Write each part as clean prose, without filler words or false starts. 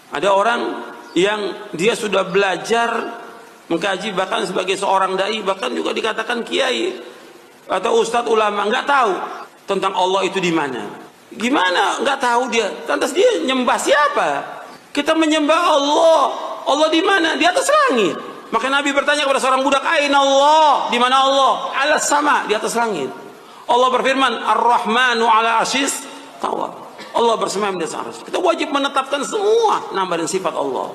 Ada orang yang dia sudah belajar mengkaji, bahkan sebagai seorang dai, bahkan juga dikatakan kiai atau ustadz ulama, nggak tahu tentang Allah itu di mana. Gimana nggak tahu dia? Lantas dia nyembah siapa? Kita menyembah Allah. Allah di mana? Di atas langit. Maka Nabi bertanya kepada seorang budak, "Aina Allah?" Di mana Allah? Alas sama, di atas langit. Allah berfirman, "Ar-Rahmanu 'ala 'arsyis tawa." Allah bersemayam di atas arsy. Kita wajib menetapkan semua nama dan sifat Allah.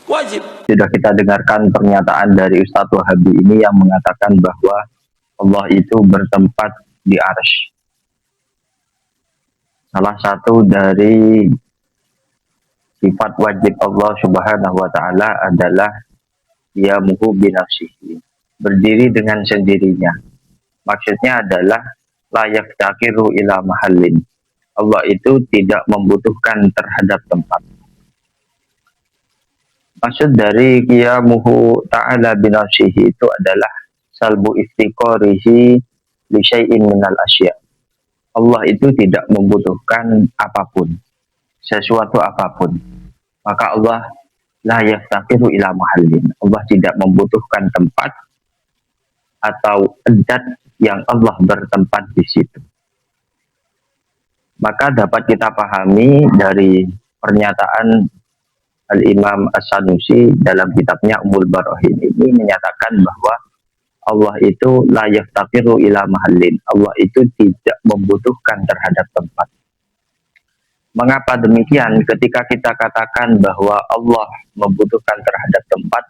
Wajib. Sudah kita dengarkan pernyataan dari Ustadz Wahabi ini yang mengatakan bahwa Allah itu bertempat di arsy. Salah satu dari sifat wajib Allah Subhanahu wa Ta'ala adalah qiyamuhu binafsihi, berdiri dengan sendirinya. Maksudnya adalah la yaftakiru ila mahallin. Allah itu tidak membutuhkan terhadap tempat. Maksud dari qiyamuhu ta'ala binafsihi itu adalah salbu iftiqarihi li syai'in minal asya. Allah itu tidak membutuhkan apapun, sesuatu apapun. Maka Allah la yaftakiru ila mahallin. Allah tidak membutuhkan tempat atau zat yang Allah bertempat di situ. Maka dapat kita pahami dari pernyataan Al-Imam As-Sanusi dalam kitabnya Ummul Barahin ini menyatakan bahwa Allah itu la yaftakiru ila mahallin. Allah itu tidak membutuhkan terhadap tempat. Mengapa demikian? Ketika kita katakan bahwa Allah membutuhkan terhadap tempat,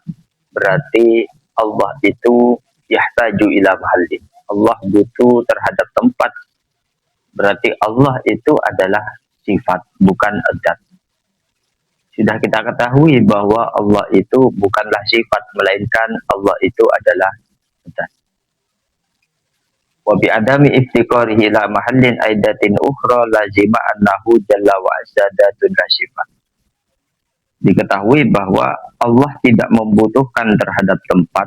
berarti Allah itu yahtaju ila mahallin. Allah butuh terhadap tempat. Berarti Allah itu adalah sifat, bukan zat. Sudah kita ketahui bahwa Allah itu bukanlah sifat, melainkan Allah itu adalah zat. Wa bi adami iftiqarihi ila mahallin aidatin ukhra lazima annahu jalla wa azza datun la sifat. Diketahui bahwa Allah tidak membutuhkan terhadap tempat,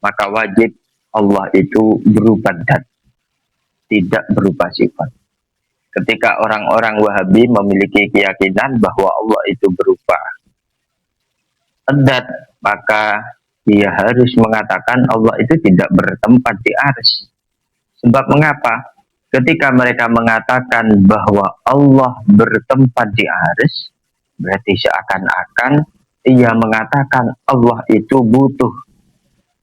maka wajib Allah itu berupa zat, tidak berupa sifat. Ketika orang-orang Wahabi memiliki keyakinan bahwa Allah itu berupa zat, maka dia harus mengatakan Allah itu tidak bertempat di arsy. Sebab mengapa? Ketika mereka mengatakan bahwa Allah bertempat di arsy, berarti seakan-akan ia mengatakan Allah itu butuh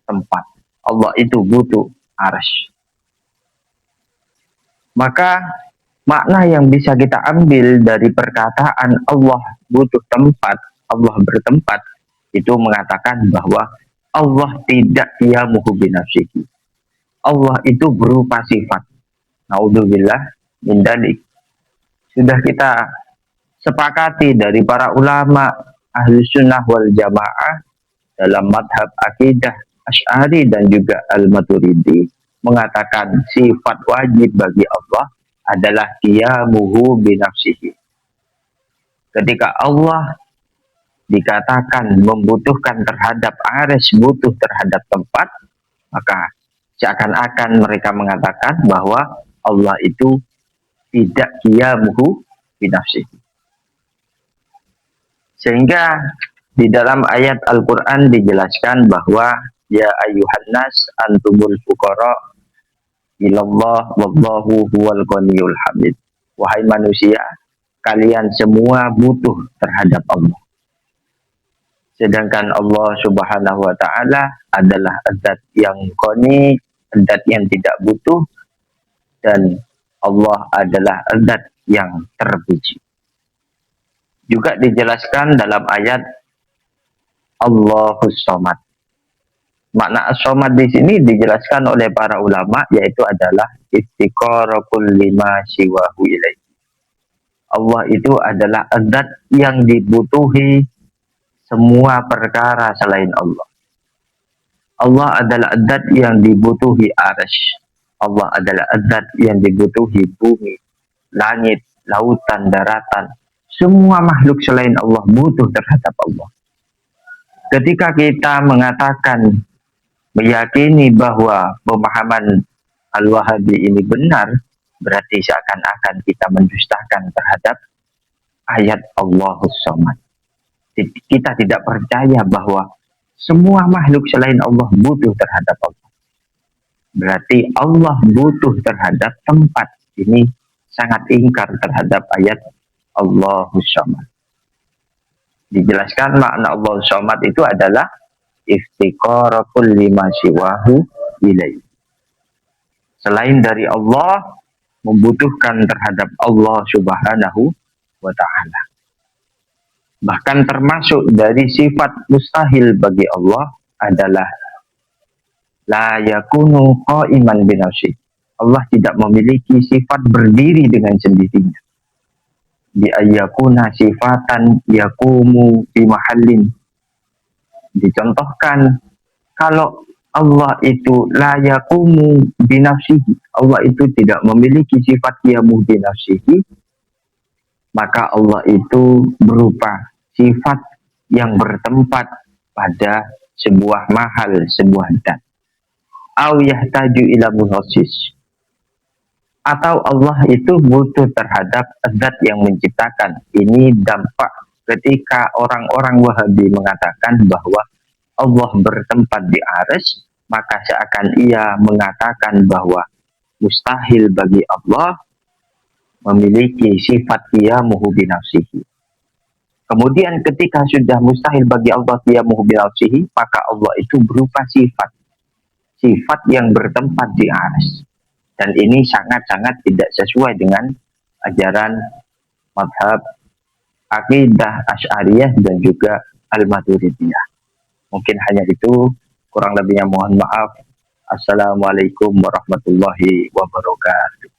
tempat, Allah itu butuh arsy. Maka makna yang bisa kita ambil dari perkataan Allah butuh tempat, Allah bertempat, itu mengatakan bahwa Allah tidak qiyamuhu binafsihi. Allah itu berupa sifat. Naudzubillah min dzalik. Sudah kita sepakati dari para ulama ahli sunnah wal jamaah dalam madhab akidah Asy'ari dan juga Al-Maturidi mengatakan sifat wajib bagi Allah adalah qiyamuhu binafsihi. Ketika Allah dikatakan membutuhkan terhadap arsy, butuh terhadap tempat, maka seakan-akan mereka mengatakan bahwa Allah itu tidak qiyamuhu binafsihi. Sehingga di dalam ayat Al-Quran dijelaskan bahwa ya ayyuhan nas antumul fuqara ilallah wallahu huwal ghaniyul hamid. Wahai manusia, kalian semua butuh terhadap Allah. Sedangkan Allah Subhanahu wa Ta'ala adalah zat yang ghani, zat yang tidak butuh, dan Allah adalah zat yang terpuji. Juga dijelaskan dalam ayat Allahus Somad. Makna as-somad di sini dijelaskan oleh para ulama, yaitu adalah iftiqarakul lima siwahu ilaihi. Allah itu adalah zat yang dibutuhi semua perkara selain Allah. Allah adalah zat yang dibutuhi arsy. Allah adalah zat yang dibutuhi bumi, langit, lautan, daratan. Semua makhluk selain Allah butuh terhadap Allah. Ketika kita mengatakan, meyakini bahwa pemahaman Al-Wahabi ini benar, berarti seakan-akan kita mendustakan terhadap ayat Allahus Somad. Kita tidak percaya bahwa semua makhluk selain Allah butuh terhadap Allah. Berarti Allah butuh terhadap tempat. Ini sangat ingkar terhadap ayat Allahus Samad. Dijelaskan makna Allahus Samad itu adalah iftiqara kulli ma siwahu ilaihi. Selain dari Allah, membutuhkan terhadap Allah Subhanahu wa ta'ala. Bahkan termasuk dari sifat mustahil bagi Allah adalah la yakunu qa'iman binafsi. Allah tidak memiliki sifat berdiri dengan sendirinya. Bi ayyakuna sifatan yakumu bi mahallin. Dicontohkan kalau Allah itu la yakumu binafsihi, Allah itu tidak memiliki sifat qiyamu binafsihi, maka Allah itu berupa sifat yang bertempat pada sebuah mahal, sebuah zat. Au yahtaju ila muhassis, atau Allah itu butuh terhadap zat yang menciptakan. Ini dampak ketika orang-orang Wahabi mengatakan bahwa Allah bertempat di arsy, maka seakan ia mengatakan bahwa mustahil bagi Allah memiliki sifat qiyamuhu binafsihi. Kemudian ketika sudah mustahil bagi Allah qiyamuhu binafsihi, maka Allah itu berupa sifat yang bertempat di arsy. Dan ini sangat-sangat tidak sesuai dengan ajaran mazhab akidah Asy'ariyah dan juga Al-Maturidiyah. Mungkin hanya itu, kurang lebihnya mohon maaf. Assalamualaikum warahmatullahi wabarakatuh.